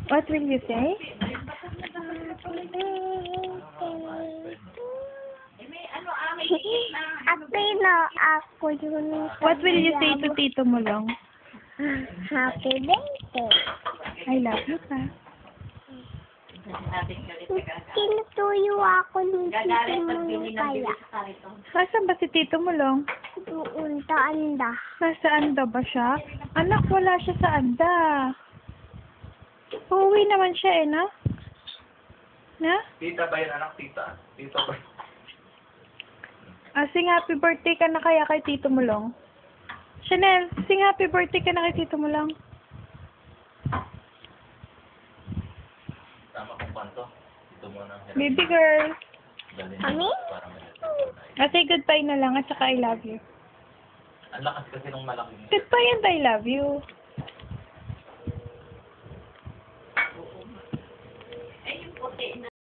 What will you say? Ate na ako yun. What will you say to Tito Mulong? Happy birthday. I love you pa. Tinutuyo ako ni Tito Mulong kaya. Nasaan ba si Tito Mulong? Doon sa anda. Nasa anda ba siya? Anak, wala siya sa anda. Uuwi naman siya eh, na? Na? Tita ba yun, anak? Tita? Tita ba? Sing happy birthday ka na kaya kay Tito Mulong. Chanel, sing happy birthday ka na kay Tito Mulong. Tama kong kwanto. Ito muna. Baby girl. Kami? Say goodbye na lang at saka I love you. Ang lakas kasi nung malaking. Goodbye and I love you.